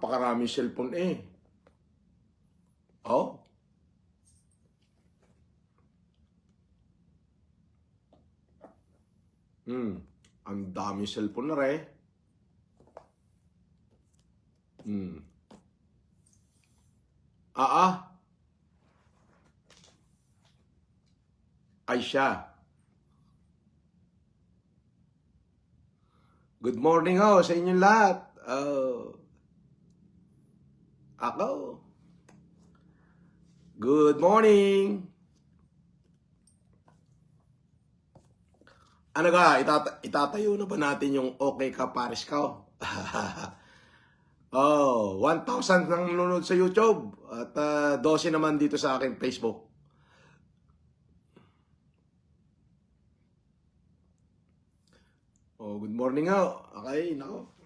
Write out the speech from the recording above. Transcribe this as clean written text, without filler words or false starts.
napakaraming cellphone eh. Oh. Ang daming cellphone na re. Ay siya. Good morning ho sa inyong lahat. Ako. Good morning. Ano ka, itatayo na ba natin yung okay ka Paris ka? 1,000 nang nanonood sa YouTube at 12 naman dito sa aking Facebook. Good morning ho. Okay, nako.